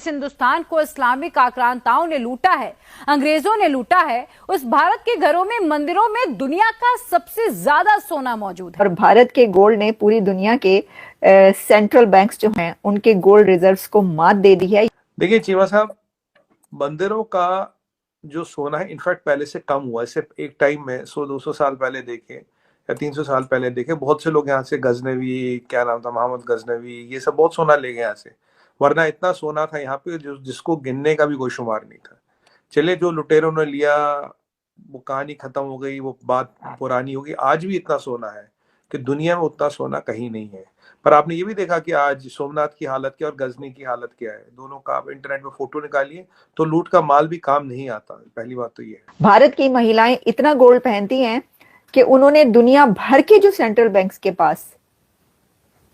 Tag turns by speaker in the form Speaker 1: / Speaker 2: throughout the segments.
Speaker 1: जिस हिंदुस्तान को इस्लामिक आक्रांताओं ने लूटा है, अंग्रेजों ने लूटा है, उस भारत के घरों में, मंदिरों में दुनिया का सबसे ज्यादा सोना मौजूद है।
Speaker 2: और भारत के गोल्ड ने पूरी दुनिया के सेंट्रल बैंक्स जो हैं उनके गोल्ड रिजर्व्स को मात दे दी है।
Speaker 3: देखिए चीमा साहब, मंदिरों का जो सोना है इनफैक्ट पहले से कम हुआ है। सिर्फ एक टाइम में 100-200 साल पहले देखे या 300 साल पहले देखे, बहुत से लोग यहाँ से गजनवी, क्या नाम था, मोहम्मद गजनवी, ये सब बहुत सोना ले गए यहाँ से। वरना इतना सोना था यहाँ पे जिसको गिनने का भी कोई शुमार नहीं था। चले, जो लुटेरों ने लिया वो कहानी खत्म हो गई, वो बात पुरानी हो गई। आज भी इतना सोना है कि दुनिया में उतना सोना कहीं नहीं है। पर आपने ये भी देखा कि आज सोमनाथ की हालत क्या और गजनी की हालत क्या है। दोनों का आप इंटरनेट में फोटो निकालिए तो लूट का माल भी काम नहीं आता। पहली बात तो ये है।
Speaker 2: भारत की महिलाएं इतना गोल्ड पहनती हैं कि उन्होंने दुनिया भर के जो सेंट्रल बैंक्स के पास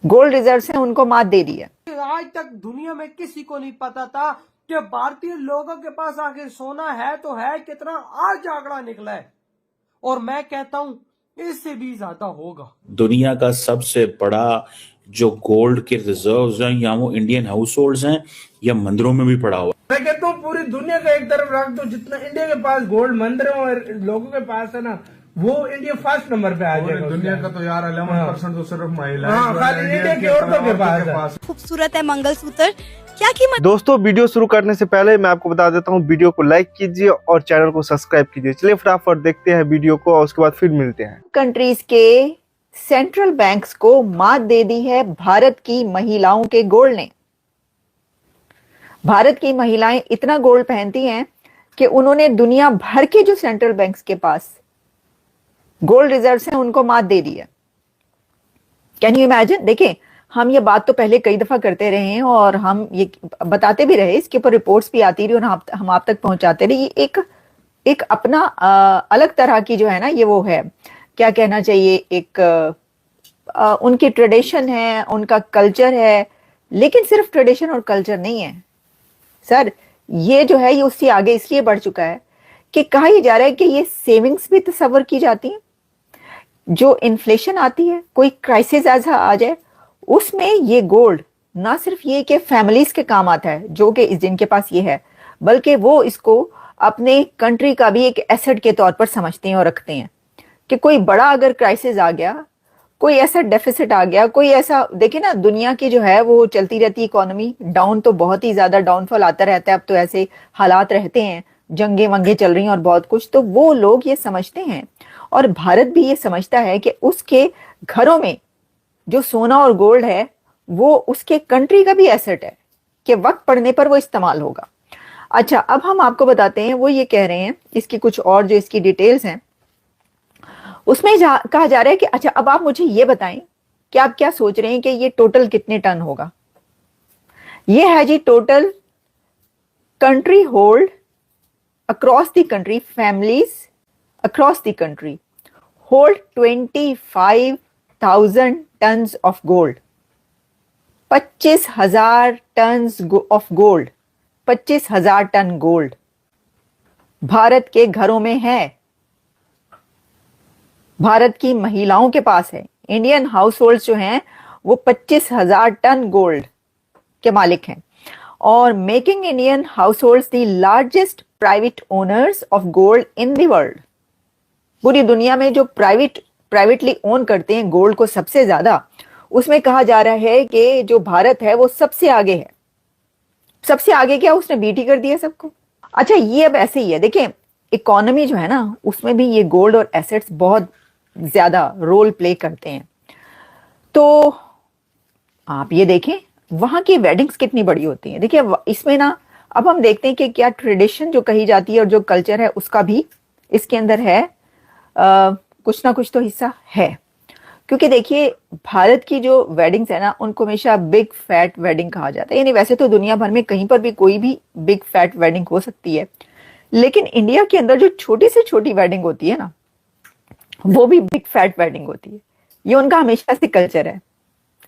Speaker 2: गोल्ड रिजर्व्स हैं उनको मात दे दी है।
Speaker 4: आज तक दुनिया में किसी को नहीं पता था कि भारतीय लोगों के पास आखिर सोना है तो है कितना। आज आंकड़ा निकला है और मैं कहता हूं इससे भी ज्यादा होगा।
Speaker 5: दुनिया का सबसे बड़ा जो गोल्ड के रिजर्व्स हैं या वो इंडियन हाउस होल्ड्स हैं या मंदिरों में भी पड़ा हुआ।
Speaker 4: मैं कहता हूँ पूरी दुनिया का एक तरफ रख दो, जितना इंडिया के पास गोल्ड मंदिरों और लोगों के पास है ना, वो इंडिया फर्स्ट नंबर पे आ जाएगा।
Speaker 6: दुनिया का तो यार 11% तो सिर्फ महिलाएं,
Speaker 4: इंडिया की औरतों के पास।
Speaker 7: खूबसूरत है मंगलसूत्र, क्या कीमत।
Speaker 8: दोस्तों, वीडियो शुरू करने से पहले मैं आपको बता देता हूँ, वीडियो को लाइक कीजिए और चैनल को सब्सक्राइब कीजिए। चलिए फटाफट देखते हैं वीडियो को और उसके बाद फिर मिलते हैं।
Speaker 2: कंट्रीज के सेंट्रल बैंक्स को मात दे दी है भारत की महिलाओं के गोल्ड ने। भारत की महिलाएं इतना गोल्ड पहनती हैं कि उन्होंने दुनिया भर के जो सेंट्रल बैंक्स के पास गोल्ड रिजर्व्स हैं उनको मात दे दी है। Can you imagine. देखें, हम ये बात तो पहले कई दफा करते रहे हैं और हम ये बताते भी रहे, इसके ऊपर रिपोर्ट्स भी आती रही और हम आप तक पहुंचाते रहे। ये एक अपना अलग तरह की जो है ना, ये वो है, क्या कहना चाहिए, एक उनकी ट्रेडिशन है, उनका कल्चर है। लेकिन सिर्फ ट्रेडिशन और कल्चर नहीं है सर, ये जो है ये उससे आगे इसलिए बढ़ चुका है कि कहा यह जा रहा है कि ये सेविंग्स भी तस्वर की जाती है। जो इन्फ्लेशन आती है, कोई क्राइसिस ऐसा आ जाए, उसमें ये गोल्ड ना सिर्फ ये कि फैमिलीज के काम आता है जो कि जिनके पास ये है, बल्कि वो इसको अपने कंट्री का भी एक एसेट के तौर पर समझते हैं और रखते हैं कि कोई बड़ा अगर क्राइसिस आ गया, कोई ऐसा डेफिसिट आ गया, कोई ऐसा, देखिए ना दुनिया की जो है वो चलती रहती इकोनॉमी, डाउन तो बहुत ही ज्यादा डाउनफॉल आता रहता है। अब तो ऐसे हालात रहते हैं, जंगे वंगे चल रही हैं और बहुत कुछ, तो वो लोग ये समझते हैं और भारत भी ये समझता है कि उसके घरों में जो सोना और गोल्ड है वो उसके कंट्री का भी एसेट है कि वक्त पड़ने पर वो इस्तेमाल होगा। अच्छा, अब हम आपको बताते हैं, वो ये कह रहे हैं, इसकी कुछ और जो इसकी डिटेल्स हैं उसमें कहा जा रहा है कि अच्छा अब आप मुझे ये बताएं कि आप क्या सोच रहे हैं कि ये टोटल कितने टन होगा। ये है जी total country hold across the country, families across the country hold 25,000 tons of gold. 25,000 tons of gold, 25,000 ton gold Bharat के घरों में है, भारत की महिलाओं के पास है। इंडियन हाउस होल्ड जो हैं वो 25,000 टन गोल्ड के मालिक हैं और making Indian house hold the largest private owners of gold in the world. पूरी दुनिया में जो प्राइवेटली ओन करते हैं गोल्ड को सबसे ज्यादा, उसमें कहा जा रहा है कि जो भारत है वो सबसे आगे है। सबसे आगे क्या, उसने बीट ही कर दिया सबको। अच्छा, ये अब ऐसे ही है। देखें, इकोनॉमी जो है ना उसमें भी ये गोल्ड और एसेट्स बहुत ज्यादा रोल प्ले करते हैं। तो आप ये देखें वहां की वेडिंग्स कितनी बड़ी होती हैं। देखिए इसमें ना अब हम देखते हैं कि क्या ट्रेडिशन जो कही जाती है और जो कल्चर है उसका भी इसके अंदर है, कुछ ना कुछ तो हिस्सा है। क्योंकि देखिए भारत की जो वेडिंग्स है ना उनको हमेशा बिग फैट वेडिंग कहा जाता है। यानी वैसे तो दुनिया भर में कहीं पर भी कोई भी बिग फैट वेडिंग हो सकती है, लेकिन इंडिया के अंदर जो छोटी से छोटी वेडिंग होती है ना वो भी बिग फैट वेडिंग होती है। ये उनका हमेशा से कल्चर है,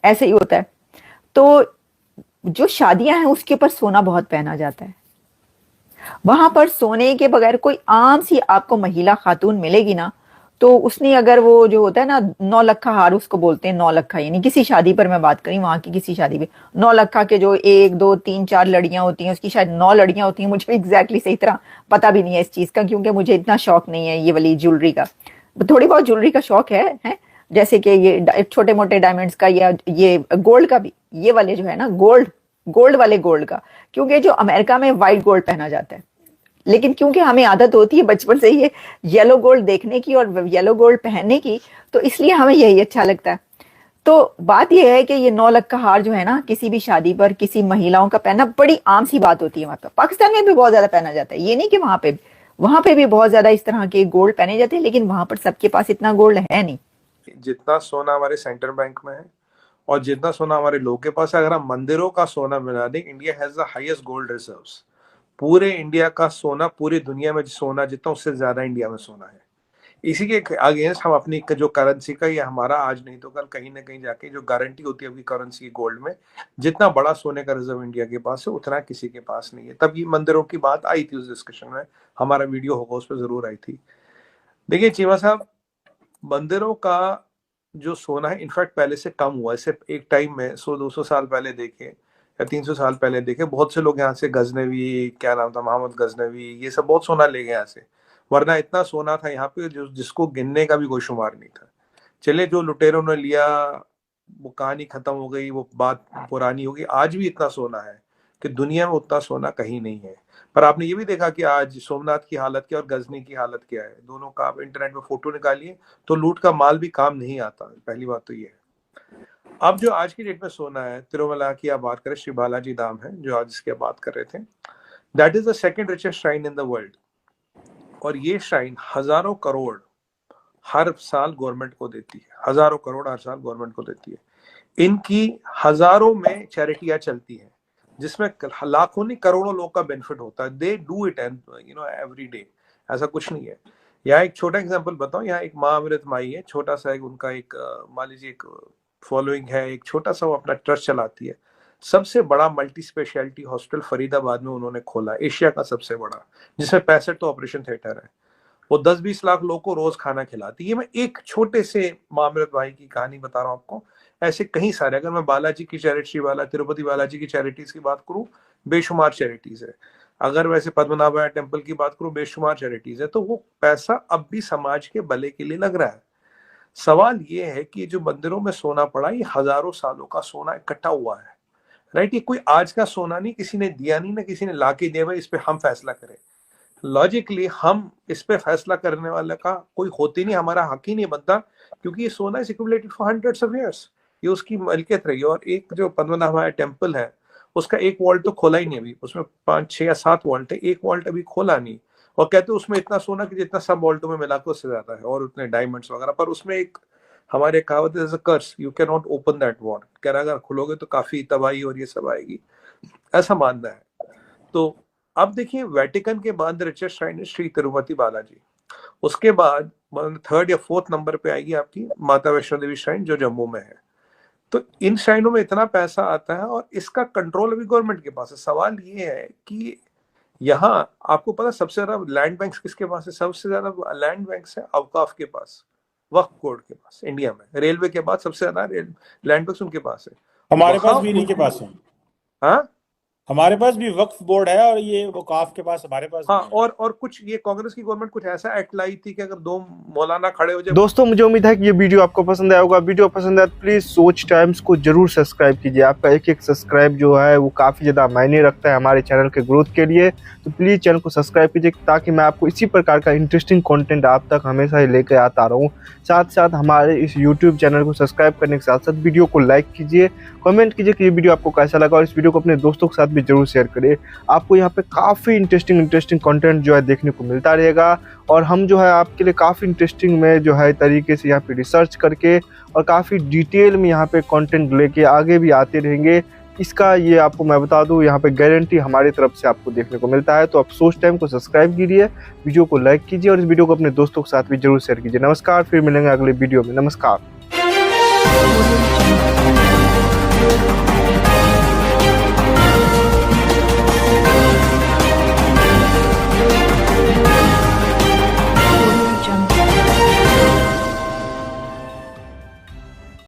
Speaker 2: ऐसे ही होता है। तो जो शादियां हैं उसके ऊपर सोना बहुत पहना जाता है। वहां पर सोने के बगैर कोई आम सी आपको महिला खातून मिलेगी ना तो उसने अगर वो जो होता है ना 9 लखा हार उसको बोलते हैं, 9 लखा, यानी किसी शादी पर मैं बात करी, वहां की किसी शादी पे 9 लखा के जो 1 2 3 4 लड़ियां होती हैं, उसकी शायद 9 लड़ियां होती हैं। मुझे एग्जैक्टली सही तरह पता भी नहीं है इस चीज का, क्योंकि मुझे इतना शौक नहीं है ये वाली ज्वेलरी का। थोड़ी बहुत ज्वेलरी का शौक है जैसे कि ये छोटे मोटे डायमंड्स का या ये गोल्ड का भी, ये वाले जो है ना गोल्ड वाले गोल्ड का, क्योंकि जो अमेरिका में व्हाइट गोल्ड पहना जाता है, लेकिन क्योंकि हमें आदत होती है बचपन से ये येलो गोल्ड देखने की और येलो गोल्ड पहनने की, तो इसलिए हमें यही अच्छा लगता है। तो बात यह है कि ये 9 लाख का हार जो है ना किसी भी शादी पर किसी महिलाओं का पहनना बड़ी आम सी बात होती है। वहां पर पाकिस्तान में भी बहुत ज्यादा पहना जाता है, ये नहीं कि वहां पे भी बहुत ज्यादा इस तरह के गोल्ड पहने जाते हैं, लेकिन वहां पर सबके पास इतना गोल्ड है नहीं।
Speaker 3: जितना सोना हमारे सेंट्रल बैंक में है और जितना सोना हमारे लोगों के पास है, अगर हम मंदिरों का सोना मिला दें, India has the highest gold reserves. पूरे इंडिया का सोना, पूरी दुनिया में सोना जितना, उससे ज्यादा इंडिया में सोना है। इसी के अगेंस्ट हम अपनी जो करेंसी का, ये हमारा आज नहीं तो कल कहीं ना कहीं जाके जो गारंटी होती है अपनी करेंसी गोल्ड में, जितना बड़ा सोने का रिजर्व इंडिया के पास है उतना किसी के पास नहीं है। तब ये मंदिरों की बात आई थी उस डिस्कशन में, हमारा वीडियो होगा उस पर जरूर आई थी। देखिए चीमा साहब, मंदिरों का जो सोना है इनफैक्ट पहले से कम हुआ है। सिर्फ एक टाइम में 100-200 साल पहले देखे या 300 साल पहले देखे, बहुत से लोग यहाँ से गजनवी, क्या नाम था, मोहम्मद गजनवी, ये सब बहुत सोना ले गए यहाँ से, वरना इतना सोना था यहाँ पे जिसको गिनने का भी कोई शुमार नहीं था। चले जो लुटेरों ने लिया वो कहानी खत्म हो गई, वो बात पुरानी हो गई। आज भी इतना सोना है कि दुनिया में उतना सोना कहीं नहीं है। पर आपने ये भी देखा कि आज सोमनाथ की हालत क्या और गजनी की हालत क्या है। दोनों का आप इंटरनेट में फोटो निकालिए तो लूट का माल भी काम नहीं आता। पहली बात तो ये है। अब जो आज की डेट में सोना है, तिरुमला की आप बात करें, श्री बालाजी धाम है जो आज इसकी बात कर रहे थे, that is the second richest shrine in the world. और ये श्राइन हजारों करोड़ हर साल गवर्नमेंट को देती है, हजारों करोड़ हर साल गवर्नमेंट को देती है। इनकी हजारों में चैरिटियां चलती हैं जिसमें लाखों नहीं करोड़ों लोग का बेनिफिट होता है। They do it and every day, ऐसा कुछ नहीं है। यहाँ एक छोटा एग्जांपल बताऊं, यहाँ एक माँ अमृत माई है, छोटा सा एक उनका एक मान लीजिए एक फॉलोइंग है, एक छोटा सा वो अपना ट्रस्ट चलाती है। सबसे बड़ा मल्टी स्पेशलिटी हॉस्पिटल फरीदाबाद में उन्होंने खोला, एशिया का सबसे बड़ा, जिसमें 65 तो ऑपरेशन थिएटर है। वो 10-20 लाख लोगों को रोज खाना खिलाती है। ये मैं एक छोटे से माँ अमृत भाई की कहानी बता रहा हूँ आपको, ऐसे कई सारे। अगर मैं बालाजी की चैरिटी वाला, तिरुपति बालाजी की चैरिटीज की बात करूं, बेशुमार चैरिटीज है। अगर वैसे पद्मनाभा टेम्पल की बात करूं, बेशुमार चैरिटीज है। तो वो पैसा अब भी समाज के भले के लिए लग रहा है। सवाल ये है कि जो मंदिरों में सोना पड़ा, ये हजारों सालों का सोना इकट्ठा हुआ है, राइट। ये कोई आज का सोना नहीं, किसी ने दिया नहीं, ना किसी ने ला के दिया, इस पे हम फैसला करें। लॉजिकली हम इस पे फैसला करने वाले का कोई होते नहीं, हमारा हक ही नहीं बनता, क्योंकि ये सोना is accumulated for hundreds of years, ये उसकी मलकियत रही है। और एक जो पद्मनाभा टेम्पल है उसका एक वॉल्ट तो खोला ही नहीं अभी, उसमें 5, 6 या 7 वॉल्ट है, एक वॉल्ट अभी खोला नहीं। और कहते उसमें इतना सोना कि जितना सब वॉल्टों में मिला के उससे ज्यादा है, और उतने डायमंड्स वगैरह। पर उसमें एक हमारे कहावत है, curse, you can not open that vault, कह रहा अगर खोलोगे तो काफी तबाही और ये सब आएगी, ऐसा मानना है। तो अब देखिए, वेटिकन के बाद रिचेस्ट श्राइन है श्री तिरुपति बालाजी। उसके बाद 3rd या 4th नंबर पे आएगी आपकी माता वैष्णो देवी श्राइन जो जम्मू में है। तो इन श्राइनों में इतना पैसा आता है और इसका कंट्रोल अभी गवर्नमेंट के पास है। सवाल ये है कि यहाँ आपको पता सबसे ज्यादा लैंड बैंक्स किसके पास है? सबसे ज्यादा लैंड बैंक्स है अवकाफ के पास, वक्फ बोर्ड के पास इंडिया में। रेलवे के बाद सबसे ज्यादा लैंड बैंक्स उनके पास है।
Speaker 9: हमारे पास भी इन्हीं के पास है।
Speaker 3: हाँ,
Speaker 9: हमारे पास भी वक्फ बोर्ड है और ये वकाफ के पास हमारे पास।
Speaker 3: हाँ, और कुछ ये कांग्रेस की गवर्नमेंट कुछ ऐसा एक्ट लाई थी कि अगर 2 मौलाना खड़े हो जाए।
Speaker 8: दोस्तों मुझे उम्मीद है कि ये वीडियो आपको पसंद आया होगा। वीडियो पसंद आया तो प्लीज सोच टाइम्स को जरूर सब्सक्राइब कीजिए। आपका एक सब्सक्राइब जो है वो काफी ज्यादा मायने रखता है हमारे चैनल के ग्रोथ के लिए। तो प्लीज चैनल को सब्सक्राइब कीजिए ताकि मैं आपको इसी प्रकार का इंटरेस्टिंग कंटेंट आप तक हमेशा ही लेकर आता रहूं। साथ साथ हमारे इस यूट्यूब चैनल को सब्सक्राइब करने के साथ साथ वीडियो को लाइक कीजिए, कमेंट कीजिए कि ये वीडियो आपको कैसा लगा, और इस वीडियो को अपने दोस्तों के साथ भी जरूर शेयर करिए। आपको यहाँ पे काफी इंटरेस्टिंग कंटेंट जो है देखने को मिलता रहेगा। और हम जो है आपके लिए काफी इंटरेस्टिंग में जो है तरीके से यहाँ पे रिसर्च करके और काफी डिटेल में यहाँ पे कंटेंट लेके आगे भी आते रहेंगे। इसका ये आपको मैं बता दूं, यहाँ पे गारंटी हमारी तरफ से आपको देखने को मिलता है। तो आप सोच टाइम को सब्सक्राइब कीजिए, वीडियो को लाइक कीजिए और इस वीडियो को अपने दोस्तों के साथ भी जरूर शेयर कीजिए। नमस्कार, फिर मिलेंगे अगले वीडियो में। नमस्कार।